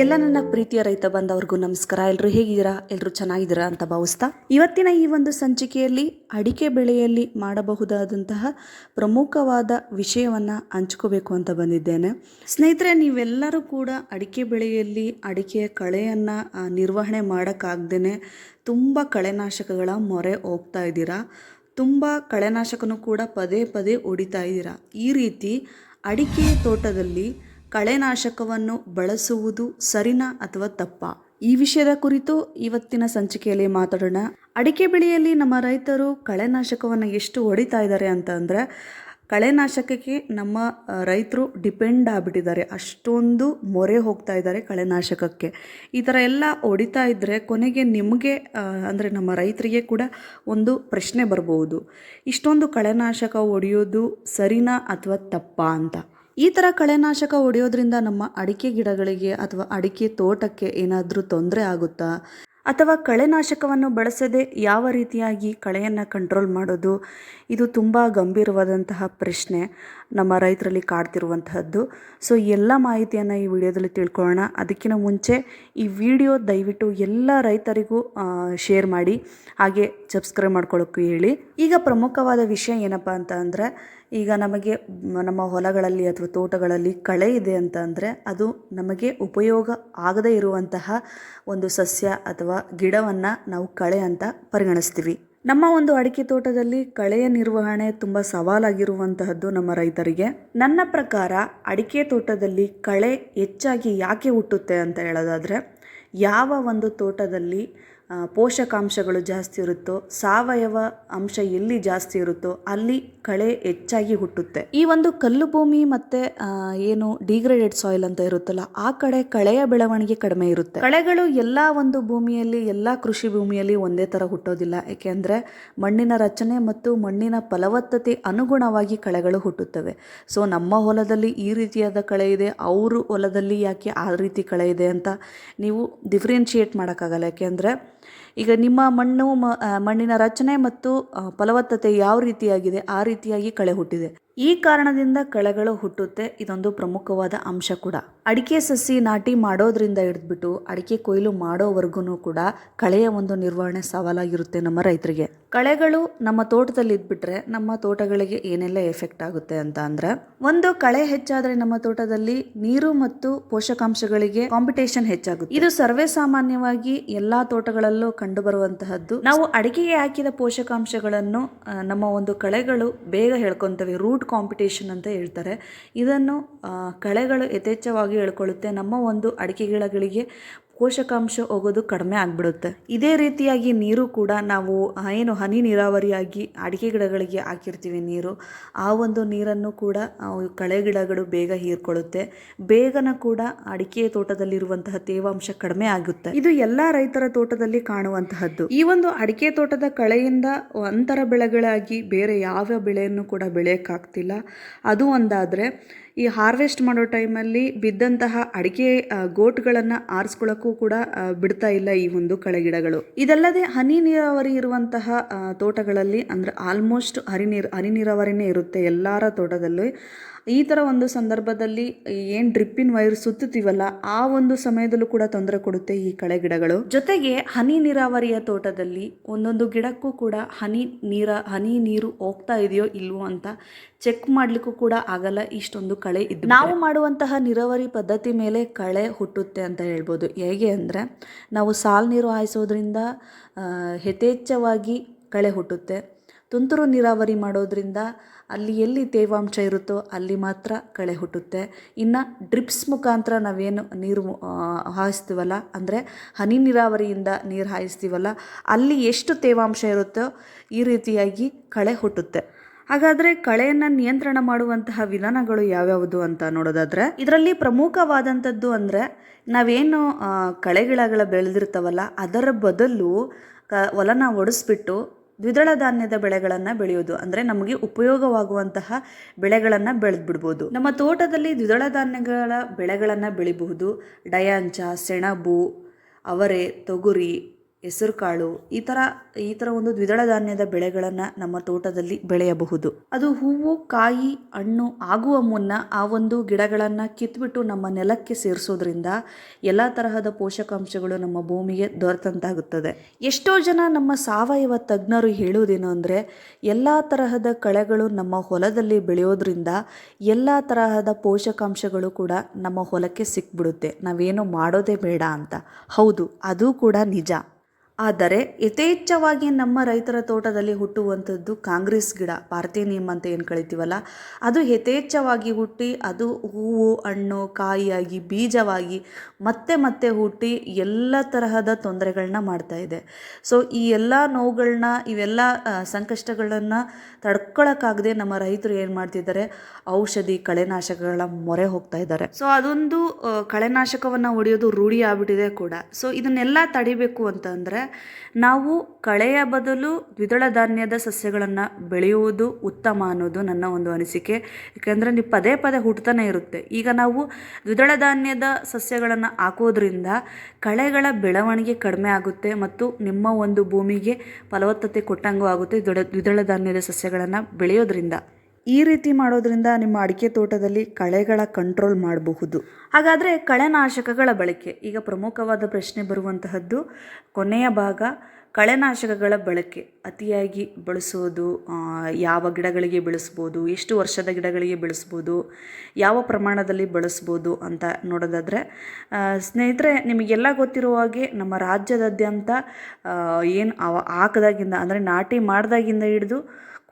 ಎಲ್ಲ ನನ್ನ ಪ್ರೀತಿಯ ರೈತ ಬಾಂಧವರಿಗೂ ನಮಸ್ಕಾರ. ಎಲ್ಲರೂ ಹೇಗಿದ್ದೀರಾ? ಎಲ್ಲರೂ ಚೆನ್ನಾಗಿದ್ದೀರಾ ಅಂತ ಭಾವಿಸ್ತಾ ಇವತ್ತಿನ ಈ ಒಂದು ಸಂಚಿಕೆಯಲ್ಲಿ ಅಡಿಕೆ ಬೆಳೆಯಲ್ಲಿ ಮಾಡಬಹುದಾದಂತಹ ಪ್ರಮುಖವಾದ ವಿಷಯವನ್ನು ಹಂಚ್ಕೋಬೇಕು ಅಂತ ಬಂದಿದ್ದೇನೆ. ಸ್ನೇಹಿತರೆ, ನೀವೆಲ್ಲರೂ ಕೂಡ ಅಡಿಕೆ ಬೆಳೆಯಲ್ಲಿ ಅಡಿಕೆಯ ಕಳೆಯನ್ನು ನಿರ್ವಹಣೆ ಮಾಡೋಕ್ಕಾಗ್ದೇ ತುಂಬ ಕಳೆನಾಶಕಗಳ ಮೊರೆ ಹೋಗ್ತಾ ಇದ್ದೀರಾ. ತುಂಬ ಕಳೆನಾಶಕನೂ ಕೂಡ ಪದೇ ಪದೇ ಹೊಡಿತಾ ಇದ್ದೀರಾ. ಈ ರೀತಿ ಅಡಿಕೆ ತೋಟದಲ್ಲಿ ಕಳೆನಾಶಕವನ್ನು ಬಳಸುವುದು ಸರಿನಾ ಅಥವಾ ತಪ್ಪಾ? ಈ ವಿಷಯದ ಕುರಿತು ಇವತ್ತಿನ ಸಂಚಿಕೆಯಲ್ಲಿ ಮಾತಾಡೋಣ. ಅಡಿಕೆ ಬೆಳೆಯಲ್ಲಿ ನಮ್ಮ ರೈತರು ಕಳೆನಾಶಕವನ್ನು ಎಷ್ಟು ಹೊಡಿತಾ ಇದ್ದಾರೆ ಅಂತಂದರೆ, ಕಳೆನಾಶಕಕ್ಕೆ ನಮ್ಮ ರೈತರು ಡಿಪೆಂಡ್ ಆಗಿಬಿಟ್ಟಿದ್ದಾರೆ. ಅಷ್ಟೊಂದು ಮೊರೆ ಹೋಗ್ತಾ ಇದ್ದಾರೆ ಕಳೆನಾಶಕಕ್ಕೆ. ಈ ಥರ ಎಲ್ಲ ಹೊಡಿತಾ ಇದ್ದರೆ ಕೊನೆಗೆ ನಿಮಗೆ ಅಂದರೆ ನಮ್ಮ ರೈತರಿಗೆ ಕೂಡ ಒಂದು ಪ್ರಶ್ನೆ ಬರ್ಬೋದು, ಇಷ್ಟೊಂದು ಕಳೆನಾಶಕ ಹೊಡೆಯೋದು ಸರಿನಾ ಅಥವಾ ತಪ್ಪಾ ಅಂತ. ಈ ಥರ ಕಳೆನಾಶಕ ಹೊಡೆಯೋದ್ರಿಂದ ನಮ್ಮ ಅಡಿಕೆ ಗಿಡಗಳಿಗೆ ಅಥವಾ ಅಡಿಕೆ ತೋಟಕ್ಕೆ ಏನಾದರೂ ತೊಂದರೆ ಆಗುತ್ತಾ? ಅಥವಾ ಕಳೆನಾಶಕವನ್ನು ಬಳಸದೆ ಯಾವ ರೀತಿಯಾಗಿ ಕಳೆಯನ್ನು ಕಂಟ್ರೋಲ್ ಮಾಡೋದು? ಇದು ತುಂಬ ಗಂಭೀರವಾದಂತಹ ಪ್ರಶ್ನೆ ನಮ್ಮ ರೈತರಲ್ಲಿ ಕಾಡ್ತಿರುವಂತಹದ್ದು. ಸೊ ಎಲ್ಲ ಮಾಹಿತಿಯನ್ನು ಈ ವಿಡಿಯೋದಲ್ಲಿ ತಿಳ್ಕೊಳ್ಳೋಣ. ಅದಕ್ಕಿಂತ ಮುಂಚೆ ಈ ವಿಡಿಯೋ ದಯವಿಟ್ಟು ಎಲ್ಲ ರೈತರಿಗೂ ಶೇರ್ ಮಾಡಿ, ಹಾಗೆ ಸಬ್ಸ್ಕ್ರೈಬ್ ಮಾಡ್ಕೊಳ್ಳೋಕ್ಕೂ ಹೇಳಿ. ಈಗ ಪ್ರಮುಖವಾದ ವಿಷಯ ಏನಪ್ಪ ಅಂತ ಅಂದರೆ, ಈಗ ನಮಗೆ ನಮ್ಮ ಹೊಲಗಳಲ್ಲಿ ಅಥವಾ ತೋಟಗಳಲ್ಲಿ ಕಳೆ ಇದೆ ಅಂತ ಅಂದರೆ ಅದು ನಮಗೆ ಉಪಯೋಗ ಆಗದೇ ಇರುವಂತಹ ಒಂದು ಸಸ್ಯ ಅಥವಾ ಗಿಡವನ್ನು ನಾವು ಕಳೆ ಅಂತ ಪರಿಗಣಿಸ್ತೀವಿ. ನಮ್ಮ ಒಂದು ಅಡಿಕೆ ತೋಟದಲ್ಲಿ ಕಳೆಯ ನಿರ್ವಹಣೆ ತುಂಬ ಸವಾಲಾಗಿರುವಂತಹದ್ದು ನಮ್ಮ ರೈತರಿಗೆ. ನನ್ನ ಪ್ರಕಾರ ಅಡಿಕೆ ತೋಟದಲ್ಲಿ ಕಳೆ ಹೆಚ್ಚಾಗಿ ಯಾಕೆ ಹುಟ್ಟುತ್ತೆ ಅಂತ ಹೇಳೋದಾದರೆ, ಯಾವ ಒಂದು ತೋಟದಲ್ಲಿ ಪೋಷಕಾಂಶಗಳು ಜಾಸ್ತಿ ಇರುತ್ತೋ, ಸಾವಯವ ಅಂಶ ಎಲ್ಲಿ ಜಾಸ್ತಿ ಇರುತ್ತೋ ಅಲ್ಲಿ ಕಳೆ ಹೆಚ್ಚಾಗಿ ಹುಟ್ಟುತ್ತೆ. ಈ ಒಂದು ಕಲ್ಲು ಭೂಮಿ ಮತ್ತು ಏನು ಡಿಗ್ರೇಡೆಡ್ ಸಾಯಿಲ್ ಅಂತ ಇರುತ್ತಲ್ಲ, ಆ ಕಡೆ ಕಳೆಯ ಬೆಳವಣಿಗೆ ಕಡಿಮೆ ಇರುತ್ತೆ. ಕಳೆಗಳು ಎಲ್ಲ ಒಂದು ಭೂಮಿಯಲ್ಲಿ, ಎಲ್ಲ ಕೃಷಿ ಭೂಮಿಯಲ್ಲಿ ಒಂದೇ ಥರ ಹುಟ್ಟೋದಿಲ್ಲ. ಏಕೆಂದರೆ ಮಣ್ಣಿನ ರಚನೆ ಮತ್ತು ಮಣ್ಣಿನ ಫಲವತ್ತತೆ ಅನುಗುಣವಾಗಿ ಕಳೆಗಳು ಹುಟ್ಟುತ್ತವೆ. ಸೊ ನಮ್ಮ ಹೊಲದಲ್ಲಿ ಈ ರೀತಿಯಾದ ಕಳೆ ಇದೆ, ಅವರು ಹೊಲದಲ್ಲಿ ಯಾಕೆ ಆ ರೀತಿ ಕಳೆ ಇದೆ ಅಂತ ನೀವು ಡಿಫ್ರೆನ್ಶಿಯೇಟ್ ಮಾಡೋಕ್ಕಾಗಲ್ಲ. ಯಾಕೆಂದರೆ ಈಗ ನಿಮ್ಮ ಮಣ್ಣಿನ ರಚನೆ ಮತ್ತು ಫಲವತ್ತತೆ ಯಾವ ರೀತಿಯಾಗಿದೆ ಆ ರೀತಿಯಾಗಿ ಕಳೆ ಹುಟ್ಟಿದೆ. ಈ ಕಾರಣದಿಂದ ಕಳೆಗಳು ಹುಟ್ಟುತ್ತೆ. ಇದೊಂದು ಪ್ರಮುಖವಾದ ಅಂಶ ಕೂಡ. ಅಡಿಕೆ ಸಸಿ ನಾಟಿ ಮಾಡೋದ್ರಿಂದ ಹಿಡಿದ್ಬಿಟ್ಟು ಅಡಿಕೆ ಕೊಯ್ಲು ಮಾಡೋವರೆಗೂ ಕೂಡ ಕಳೆಯ ಒಂದು ನಿರ್ವಹಣೆ ಸವಾಲಾಗಿರುತ್ತೆ ನಮ್ಮ ರೈತರಿಗೆ. ಕಳೆಗಳು ನಮ್ಮ ತೋಟದಲ್ಲಿ ಇದ್ಬಿಟ್ರೆ ನಮ್ಮ ತೋಟಗಳಿಗೆ ಏನೆಲ್ಲ ಎಫೆಕ್ಟ್ ಆಗುತ್ತೆ ಅಂತ ಅಂದರೆ, ಒಂದು ಕಳೆ ಹೆಚ್ಚಾದರೆ ನಮ್ಮ ತೋಟದಲ್ಲಿ ನೀರು ಮತ್ತು ಪೋಷಕಾಂಶಗಳಿಗೆ ಕಾಂಪಿಟೇಷನ್ ಹೆಚ್ಚಾಗುತ್ತೆ. ಇದು ಸರ್ವೇ ಸಾಮಾನ್ಯವಾಗಿ ಎಲ್ಲಾ ತೋಟಗಳಲ್ಲೂ ಕಂಡು ಬರುವಂತಹದ್ದು. ನಾವು ಅಡಿಕೆಗೆ ಹಾಕಿದ ಪೋಷಕಾಂಶಗಳನ್ನು ನಮ್ಮ ಒಂದು ಕಳೆಗಳು ಬೇಗ ಹೇಳ್ಕೊಂತವೆ. ರೂಟ್ ಕಾಂಪಿಟೇಷನ್ ಅಂತ ಹೇಳ್ತಾರೆ. ಇದನ್ನು ಕಳೆಗಳು ಯಥೇಚ್ಛವಾಗಿ ಹೇಳ್ಕೊಳ್ಳುತ್ತೆ. ನಮ್ಮ ಒಂದು ಅಡಿಕೆ ಗಿಡಗಳಿಗೆ ಪೋಷಕಾಂಶ ಹೋಗೋದು ಕಡಿಮೆ ಆಗಿಬಿಡುತ್ತೆ. ಇದೇ ರೀತಿಯಾಗಿ ನೀರು ಕೂಡ ನಾವು ಏನು ಹನಿ ನೀರಾವರಿಯಾಗಿ ಅಡಿಕೆ ಗಿಡಗಳಿಗೆ ಹಾಕಿರ್ತೀವಿ ನೀರು, ಆ ಒಂದು ನೀರನ್ನು ಕೂಡ ಕಳೆ ಗಿಡಗಳು ಬೇಗ ಹೀರ್ಕೊಳ್ಳುತ್ತೆ. ಬೇಗನ ಕೂಡ ಅಡಿಕೆ ತೋಟದಲ್ಲಿರುವಂತಹ ತೇವಾಂಶ ಕಡಿಮೆ ಆಗುತ್ತೆ. ಇದು ಎಲ್ಲ ರೈತರ ತೋಟದಲ್ಲಿ ಕಾಣುವಂತಹದ್ದು. ಈ ಒಂದು ಅಡಿಕೆ ತೋಟದ ಕಳೆಯಿಂದ ಅಂತರ ಬೆಳೆಗಳಾಗಿ ಬೇರೆ ಯಾವ ಬೆಳೆಯನ್ನು ಕೂಡ ಬೆಳೆಯೋಕ್ಕಾಗ್ತಿಲ್ಲ. ಅದು ಒಂದಾದರೆ, ಈ ಹಾರ್ವೆಸ್ಟ್ ಮಾಡೋ ಟೈಮಲ್ಲಿ ಬಿದ್ದಂತಹ ಅಡಿಕೆ ಗೋಟ್ಗಳನ್ನು ಆರಿಸ್ಕೊಳ್ಳೋಕ್ಕೂ ಕೂಡ ಬಿಡ್ತಾ ಇಲ್ಲ ಈ ಒಂದು ಕಳೆಗಿಡಗಳು. ಇದಲ್ಲದೆ ಹನಿ ನೀರಾವರಿ ಇರುವಂತಹ ತೋಟಗಳಲ್ಲಿ, ಅಂದರೆ ಆಲ್ಮೋಸ್ಟ್ ಹನಿ ನೀರಾವರಿನೇ ಇರುತ್ತೆ ಎಲ್ಲರ ತೋಟದಲ್ಲೂ. ಈ ಥರ ಒಂದು ಸಂದರ್ಭದಲ್ಲಿ ಏನು ಡ್ರಿಪ್ಪಿನ ವೈರ್ ಸುತ್ತುತ್ತೀವಲ್ಲ, ಆ ಒಂದು ಸಮಯದಲ್ಲೂ ಕೂಡ ತೊಂದರೆ ಕೊಡುತ್ತೆ ಈ ಕಳೆ ಗಿಡಗಳು. ಜೊತೆಗೆ ಹನಿ ನೀರಾವರಿಯ ತೋಟದಲ್ಲಿ ಒಂದೊಂದು ಗಿಡಕ್ಕೂ ಕೂಡ ಹನಿ ನೀರು ಹೋಗ್ತಾ ಇದೆಯೋ ಇಲ್ವೋ ಅಂತ ಚೆಕ್ ಮಾಡಲಿಕ್ಕೂ ಕೂಡ ಆಗಲ್ಲ, ಇಷ್ಟೊಂದು ಕಳೆ ಇದ್ದು. ನಾವು ಮಾಡುವಂತಹ ನೀರಾವರಿ ಪದ್ಧತಿ ಮೇಲೆ ಕಳೆ ಹುಟ್ಟುತ್ತೆ ಅಂತ ಹೇಳ್ಬೋದು. ಹೇಗೆ ಅಂದರೆ, ನಾವು ಸಾಲು ನೀರು ಹಾಯಿಸೋದ್ರಿಂದ ಯಥೇಚ್ಛವಾಗಿ ಕಳೆ ಹುಟ್ಟುತ್ತೆ. ತುಂತುರು ನೀರಾವರಿ ಮಾಡೋದ್ರಿಂದ ಅಲ್ಲಿ ಎಲ್ಲಿ ತೇವಾಂಶ ಇರುತ್ತೋ ಅಲ್ಲಿ ಮಾತ್ರ ಕಳೆ ಹುಟ್ಟುತ್ತೆ. ಇನ್ನು ಡ್ರಿಪ್ಸ್ ಮುಖಾಂತರ ನಾವೇನು ನೀರು ಹಾಯಿಸ್ತೀವಲ್ಲ, ಅಂದರೆ ಹನಿ ನೀರಾವರಿಯಿಂದ ನೀರು ಹಾಯಿಸ್ತೀವಲ್ಲ, ಅಲ್ಲಿ ಎಷ್ಟು ತೇವಾಂಶ ಇರುತ್ತೋ ಈ ರೀತಿಯಾಗಿ ಕಳೆ ಹುಟ್ಟುತ್ತೆ. ಹಾಗಾದರೆ ಕಳೆಯನ್ನು ನಿಯಂತ್ರಣ ಮಾಡುವಂತಹ ವಿಧಾನಗಳು ಯಾವ್ಯಾವುದು ಅಂತ ನೋಡೋದಾದರೆ, ಇದರಲ್ಲಿ ಪ್ರಮುಖವಾದಂಥದ್ದು ಅಂದರೆ, ನಾವೇನು ಕಳೆಗಿಡಗಳ ಬೆಳೆದಿರ್ತಾವಲ್ಲ ಅದರ ಬದಲು ಹೊಲನ ಒಡಿಸ್ಬಿಟ್ಟು ದ್ವಿದಳ ಧಾನ್ಯದ ಬೆಳೆಗಳನ್ನು ಬೆಳೆಯೋದು. ಅಂದರೆ ನಮಗೆ ಉಪಯೋಗವಾಗುವಂತಹ ಬೆಳೆಗಳನ್ನು ಬೆಳೆದ್ಬಿಡ್ಬೋದು. ನಮ್ಮ ತೋಟದಲ್ಲಿ ದ್ವಿದಳ ಧಾನ್ಯಗಳ ಬೆಳೆಗಳನ್ನು ಬೆಳಿಬಹುದು. ಡಯಾಂಚ, ಸೆಣಬು, ಅವರೆ, ತೊಗರಿ, ಹೆಸರುಕಾಳು ಈ ಥರ ಒಂದು ದ್ವಿದಳ ಧಾನ್ಯದ ಬೆಳೆಗಳನ್ನು ನಮ್ಮ ತೋಟದಲ್ಲಿ ಬೆಳೆಯಬಹುದು. ಅದು ಹೂವು ಕಾಯಿ ಹಣ್ಣು ಆಗುವ ಮುನ್ನ ಆ ಒಂದು ಗಿಡಗಳನ್ನು ಕಿತ್ಬಿಟ್ಟು ನಮ್ಮ ನೆಲಕ್ಕೆ ಸೇರಿಸೋದ್ರಿಂದ ಎಲ್ಲ ತರಹದ ಪೋಷಕಾಂಶಗಳು ನಮ್ಮ ಭೂಮಿಗೆ ದೊರೆತಂತಾಗುತ್ತದೆ. ಎಷ್ಟೋ ಜನ ನಮ್ಮ ಸಾವಯವ ತಜ್ಞರು ಹೇಳುವುದೇನು ಅಂದರೆ, ಎಲ್ಲ ತರಹದ ಕಳೆಗಳು ನಮ್ಮ ಹೊಲದಲ್ಲಿ ಬೆಳೆಯೋದ್ರಿಂದ ಎಲ್ಲ ತರಹದ ಪೋಷಕಾಂಶಗಳು ಕೂಡ ನಮ್ಮ ಹೊಲಕ್ಕೆ ಸಿಕ್ಬಿಡುತ್ತೆ, ನಾವೇನು ಮಾಡೋದೇ ಬೇಡ ಅಂತ. ಹೌದು, ಅದು ಕೂಡ ನಿಜ. ಆದರೆ ಯಥೇಚ್ಛವಾಗಿ ನಮ್ಮ ರೈತರ ತೋಟದಲ್ಲಿ ಹುಟ್ಟುವಂಥದ್ದು ಕಾಂಗ್ರೆಸ್ ಗಿಡ, ಪಾರ್ಥೇನಿಯಂ ಅಂತ ಏನು ಕಳಿತೀವಲ್ಲ, ಅದು ಯಥೇಚ್ಛವಾಗಿ ಹುಟ್ಟಿ ಅದು ಹೂವು ಹಣ್ಣು ಕಾಯಿಯಾಗಿ ಬೀಜವಾಗಿ ಮತ್ತೆ ಮತ್ತೆ ಹುಟ್ಟಿ ಎಲ್ಲ ತರಹದ ತೊಂದರೆಗಳನ್ನ ಮಾಡ್ತಾ ಇದೆ. ಸೊ ಈ ಎಲ್ಲ ನೋವುಗಳನ್ನ ಇವೆಲ್ಲ ಸಂಕಷ್ಟಗಳನ್ನು ತಡ್ಕೊಳಕ್ಕಾಗದೆ ನಮ್ಮ ರೈತರು ಏನು ಮಾಡ್ತಿದ್ದಾರೆ, ಔಷಧಿ ಕಳೆನಾಶಕಗಳ ಮೊರೆ ಹೋಗ್ತಾ ಇದ್ದಾರೆ. ಸೊ ಅದೊಂದು ಕಳೆನಾಶಕವನ್ನು ಹೊಡೆಯೋದು ರೂಢಿ ಆಗ್ಬಿಟ್ಟಿದೆ ಕೂಡ. ಸೊ ಇದನ್ನೆಲ್ಲ ತಡಿಬೇಕು ಅಂತಂದರೆ ನಾವು ಕಳೆಯ ಬದಲು ದ್ವಿದಳ ಧಾನ್ಯದ ಸಸ್ಯಗಳನ್ನು ಬೆಳೆಯುವುದು ಉತ್ತಮ ಅನ್ನೋದು ನನ್ನ ಒಂದು ಅನಿಸಿಕೆ. ಯಾಕೆಂದರೆ ನೀವು ಪದೇ ಪದೇ ಹುಟ್ಟುತ್ತಾನೆ ಇರುತ್ತೆ. ಈಗ ನಾವು ದ್ವಿದಳ ಧಾನ್ಯದ ಸಸ್ಯಗಳನ್ನು ಹಾಕೋದ್ರಿಂದ ಕಳೆಗಳ ಬೆಳವಣಿಗೆ ಕಡಿಮೆ ಆಗುತ್ತೆ ಮತ್ತು ನಿಮ್ಮ ಒಂದು ಭೂಮಿಗೆ ಫಲವತ್ತತೆ ಕೊಟ್ಟಂಗೂ ಆಗುತ್ತೆ ದ್ವಿದಳ ಧಾನ್ಯದ ಸಸ್ಯಗಳನ್ನು ಬೆಳೆಯೋದ್ರಿಂದ. ಈ ರೀತಿ ಮಾಡೋದ್ರಿಂದ ನಿಮ್ಮ ಅಡಿಕೆ ತೋಟದಲ್ಲಿ ಕಳೆಗಳ ಕಂಟ್ರೋಲ್ ಮಾಡಬಹುದು. ಹಾಗಾದರೆ ಕಳೆನಾಶಕಗಳ ಬಳಕೆ ಈಗ ಪ್ರಮುಖವಾದ ಪ್ರಶ್ನೆ ಬರುವಂತಹದ್ದು. ಕೊನೆಯ ಭಾಗ ಕಳೆನಾಶಕಗಳ ಬಳಕೆ ಅತಿಯಾಗಿ ಬಳಸೋದು, ಯಾವ ಗಿಡಗಳಿಗೆ ಬೆಳೆಸ್ಬೋದು, ಎಷ್ಟು ವರ್ಷದ ಗಿಡಗಳಿಗೆ ಬೆಳೆಸ್ಬೋದು, ಯಾವ ಪ್ರಮಾಣದಲ್ಲಿ ಬಳಸ್ಬೋದು ಅಂತ ನೋಡೋದಾದರೆ, ಸ್ನೇಹಿತರೆ ನಿಮಗೆಲ್ಲ ಗೊತ್ತಿರುವ ಹಾಗೆ ನಮ್ಮ ರಾಜ್ಯದಾದ್ಯಂತ ಏನು ಹಾಕಿದಾಗಿಂದ ಅಂದರೆ ನಾಟಿ ಮಾಡಿದಾಗಿಂದ ಹಿಡಿದು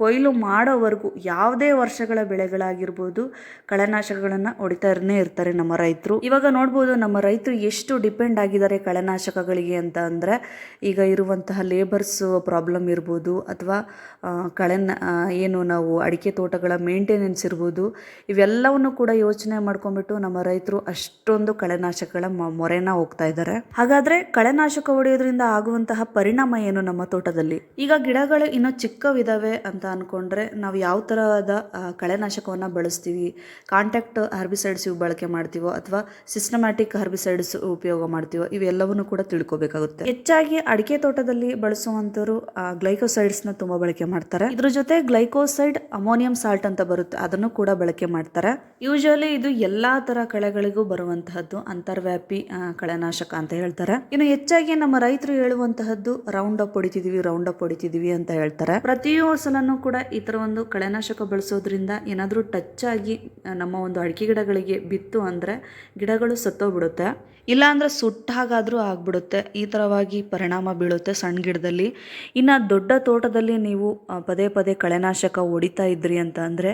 ಕೊಯ್ಲು ಮಾಡೋವರೆಗೂ ಯಾವುದೇ ವರ್ಷಗಳ ಬೆಳೆಗಳಾಗಿರ್ಬೋದು ಕಳೆನಾಶಕಗಳನ್ನು ಹೊಡಿತಾನೇ ಇರ್ತಾರೆ ನಮ್ಮ ರೈತರು. ಇವಾಗ ನೋಡ್ಬೋದು ನಮ್ಮ ರೈತರು ಎಷ್ಟು ಡಿಪೆಂಡ್ ಆಗಿದ್ದಾರೆ ಕಳೆನಾಶಕಗಳಿಗೆ ಅಂತ ಅಂದರೆ, ಈಗ ಇರುವಂತಹ ಲೇಬರ್ಸ್ ಪ್ರಾಬ್ಲಮ್ ಇರ್ಬೋದು ಅಥವಾ ಏನು ನಾವು ಅಡಿಕೆ ತೋಟಗಳ ಮೇಂಟೆನೆನ್ಸ್ ಇರ್ಬೋದು, ಇವೆಲ್ಲವನ್ನು ಕೂಡ ಯೋಚನೆ ಮಾಡ್ಕೊಂಡ್ಬಿಟ್ಟು ನಮ್ಮ ರೈತರು ಅಷ್ಟೊಂದು ಕಳೆನಾಶಕಗಳ ಮೊರೆನ ಹೋಗ್ತಾ ಇದ್ದಾರೆ. ಹಾಗಾದರೆ ಕಳೆನಾಶಕ ಹೊಡೆಯೋದ್ರಿಂದ ಆಗುವಂತಹ ಪರಿಣಾಮ ಏನು ನಮ್ಮ ತೋಟದಲ್ಲಿ? ಈಗ ಗಿಡಗಳು ಇನ್ನೂ ಚಿಕ್ಕವಿದಾವೆ ಅಂತ ಅಂದ್ಕೊಂಡ್ರೆ ನಾವು ಯಾವ ಥರದ ಕಳೆನಾಶಕವನ್ನು ಬಳಸ್ತೀವಿ, ಕಾಂಟ್ಯಾಕ್ಟ್ ಹರ್ಬಿಸೈಡ್ಸ್ ಬಳಕೆ ಮಾಡ್ತೀವೋ ಅಥವಾ ಸಿಸ್ಟಮ್ಯಾಟಿಕ್ ಹರ್ಬಿಸೈಡ್ಸ್ ಉಪಯೋಗ ಮಾಡ್ತೀವೋ, ಇವೆಲ್ಲವನ್ನು ಕೂಡ ತಿಳ್ಕೊಬೇಕಾಗುತ್ತೆ. ಹೆಚ್ಚಾಗಿ ಅಡಿಕೆ ತೋಟದಲ್ಲಿ ಬಳಸುವಂಥವ್ರು ಗ್ಲೈಕೋಸೈಡ್ಸ್ನ ತುಂಬ ಬಳಕೆ ಮಾಡ್ತಾರೆ. ಇದ್ರ ಜೊತೆ ಗ್ಲೈಕೋಸೈಡ್ ಅಮೋನಿಯಂ ಸಾಲ್ಟ್ ಅಂತ ಬರುತ್ತೆ, ಅದನ್ನು ಕೂಡ ಬಳಕೆ ಮಾಡ್ತಾರೆ. ಯೂಶುವಲಿ ಇದು ಎಲ್ಲ ಥರ ಕಳೆಗಳಿಗೂ ಬರುವಂತಹದ್ದು ಅಂತರ್ವ್ಯಾಪಿ ಕಳೆನಾಶಕ ಅಂತ ಹೇಳ್ತಾರೆ. ಇನ್ನು ಹೆಚ್ಚಾಗಿ ನಮ್ಮ ರೈತರು ಹೇಳುವಂತಹದ್ದು ರೌಂಡ್ ಅಪ್ ಹೊಡಿತಿದೀವಿ ಅಂತ ಹೇಳ್ತಾರೆ. ಪ್ರತಿಯೊಂದು ಕೂಡ ಈ ಥರ ಒಂದು ಕಳೆನಾಶಕ ಬಳಸೋದ್ರಿಂದ ಏನಾದರೂ ಟಚ್ ಆಗಿ ನಮ್ಮ ಒಂದು ಅಡಿಕೆ ಗಿಡಗಳಿಗೆ ಬಿತ್ತು ಅಂದರೆ ಗಿಡಗಳು ಸತ್ತೋಗ್ಬಿಡುತ್ತೆ, ಇಲ್ಲ ಅಂದರೆ ಸುಟ್ಟಾಗಾದರೂ ಆಗ್ಬಿಡುತ್ತೆ. ಈ ಥರವಾಗಿ ಪರಿಣಾಮ ಬೀಳುತ್ತೆ ಸಣ್ಣ ಗಿಡದಲ್ಲಿ. ಇನ್ನು ದೊಡ್ಡ ತೋಟದಲ್ಲಿ ನೀವು ಪದೇ ಪದೇ ಕಳೆನಾಶಕ ಹೊಡಿತಾ ಇದ್ರಿ ಅಂತ ಅಂದರೆ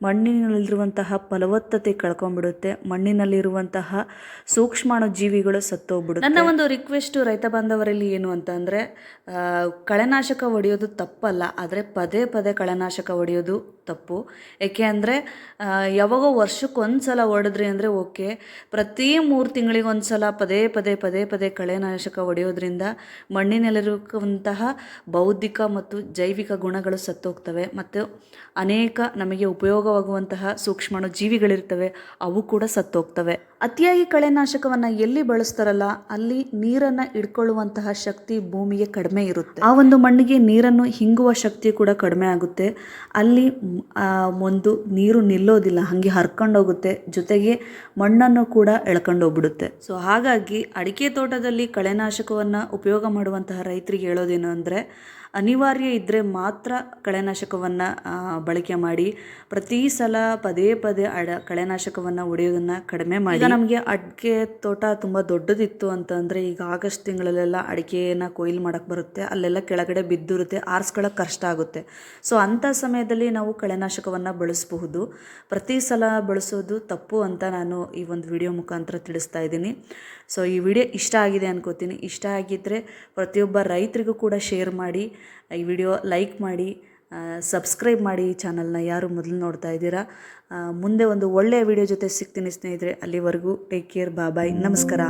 ಮಣ್ಣಿನಲ್ಲಿರುವಂತಹ ಫಲವತ್ತತೆ ಕಳ್ಕೊಂಡ್ಬಿಡುತ್ತೆ, ಮಣ್ಣಿನಲ್ಲಿರುವಂತಹ ಸೂಕ್ಷ್ಮಾಣು ಜೀವಿಗಳು ಸತ್ತೋಗ್ಬಿಡುತ್ತೆ. ನನ್ನ ಒಂದು ರಿಕ್ವೆಸ್ಟು ರೈತ ಬಾಂಧವರಲ್ಲಿ ಏನು ಅಂತ ಅಂದರೆ, ಕಳೆನಾಶಕ ಹೊಡೆಯೋದು ತಪ್ಪಲ್ಲ, ಆದರೆ ಪದೇ ಪದೇ ಕಳೆನಾಶಕ ಹೊಡೆಯೋದು ತಪ್ಪು. ಏಕೆ ಅಂದರೆ ಯಾವಾಗೋ ವರ್ಷಕ್ಕೊಂದು ಸಲ ಹೊಡೆದ್ರಿ ಅಂದರೆ ಓಕೆ, ಪ್ರತಿ 3 ತಿಂಗಳಿಗೊಂದು ಸಲ ಪದೇ ಪದೇ ಕಳೆನಾಶಕ ಹೊಡೆಯೋದ್ರಿಂದ ಮಣ್ಣಿನಲ್ಲಿರುವಂತಹ ಬೌದ್ಧಿಕ ಮತ್ತು ಜೈವಿಕ ಗುಣಗಳು ಸತ್ತೋಗ್ತವೆ ಮತ್ತು ಅನೇಕ ನಮಗೆ ಉಪಯೋಗವಾಗುವಂತಹ ಸೂಕ್ಷ್ಮಾಣು ಜೀವಿಗಳಿರ್ತವೆ, ಅವು ಕೂಡ ಸತ್ತೋಗ್ತವೆ. ಅತಿಯಾಗಿ ಕಳೆನಾಶಕವನ್ನು ಎಲ್ಲಿ ಬಳಸ್ತಾರಲ್ಲ ಅಲ್ಲಿ ನೀರನ್ನು ಹಿಡ್ಕೊಳ್ಳುವಂತಹ ಶಕ್ತಿ ಭೂಮಿಗೆ ಕಡಿಮೆ ಇರುತ್ತೆ. ಆ ಒಂದು ಮಣ್ಣಿಗೆ ನೀರನ್ನು ಹಿಂಗುವ ಶಕ್ತಿ ಕೂಡ ಕಡಿಮೆ ಆಗುತ್ತೆ. ಅಲ್ಲಿ ಒಂದು ನೀರು ನಿಲ್ಲೋದಿಲ್ಲ, ಹಾಗೆ ಹರ್ಕೊಂಡೋಗುತ್ತೆ, ಜೊತೆಗೆ ಮಣ್ಣನ್ನು ಕೂಡ ಎಳ್ಕೊಂಡು ಹೋಗ್ಬಿಡುತ್ತೆ. ಸೊ ಹಾಗಾಗಿ ಅಡಿಕೆ ತೋಟದಲ್ಲಿ ಕಳೆನಾಶಕವನ್ನು ಉಪಯೋಗ ಮಾಡುವಂತಹ ರೈತರಿಗೆ ಹೇಳೋದೇನು ಅಂದರೆ, ಅನಿವಾರ್ಯ ಇದ್ದರೆ ಮಾತ್ರ ಕಳೆನಾಶಕವನ್ನು ಬಳಕೆ ಮಾಡಿ. ಪ್ರತಿ ಸಲ ಪದೇ ಕಳೆನಾಶಕವನ್ನು ಹೊಡೆಯೋದನ್ನು ಕಡಿಮೆ ಮಾಡಿ. ಈಗ ನಮಗೆ ಅಡಿಕೆ ತೋಟ ತುಂಬ ದೊಡ್ಡದಿತ್ತು ಅಂತಂದರೆ, ಈಗ ಆಗಸ್ಟ್ ತಿಂಗಳಲ್ಲೆಲ್ಲ ಅಡಿಕೆಯನ್ನು ಕೊಯ್ಲು ಮಾಡೋಕ್ಕೆ ಬರುತ್ತೆ, ಅಲ್ಲೆಲ್ಲ ಕೆಳಗಡೆ ಬಿದ್ದಿರುತ್ತೆ, ಆರಿಸ್ಕೊಳ್ಳೋಕೆ ಕಷ್ಟ ಆಗುತ್ತೆ. ಸೊ ಅಂಥ ಸಮಯದಲ್ಲಿ ನಾವು ಕಳೆನಾಶಕವನ್ನು ಬಳಸಬಹುದು. ಪ್ರತಿ ಸಲ ಬಳಸೋದು ತಪ್ಪು ಅಂತ ನಾನು ಈ ಒಂದು ವಿಡಿಯೋ ಮುಖಾಂತರ ತಿಳಿಸ್ತಾ ಇದ್ದೀನಿ. ಸೊ ಈ ವಿಡಿಯೋ ಇಷ್ಟ ಆಗಿದೆ ಅನ್ಕೋತೀನಿ. ಇಷ್ಟ ಆಗಿದ್ದರೆ ಪ್ರತಿಯೊಬ್ಬ ರೈತರಿಗೂ ಕೂಡ ಶೇರ್ ಮಾಡಿ, ಈ ವಿಡಿಯೋ ಲೈಕ್ ಮಾಡಿ, ಸಬ್ಸ್ಕ್ರೈಬ್ ಮಾಡಿ. ಈ ಚಾನಲ್ನ ಯಾರು ಮೊದಲು ನೋಡ್ತಾ ಇದ್ದೀರಾ, ಮುಂದೆ ಒಂದು ಒಳ್ಳೆಯ ವಿಡಿಯೋ ಜೊತೆ ಸಿಗ್ತೀನಿ ಸ್ನೇಹಿತರೆ. ಅಲ್ಲಿವರೆಗೂ ಟೇಕ್ ಕೇರ್, ಬಾಯ್, ನಮಸ್ಕಾರ.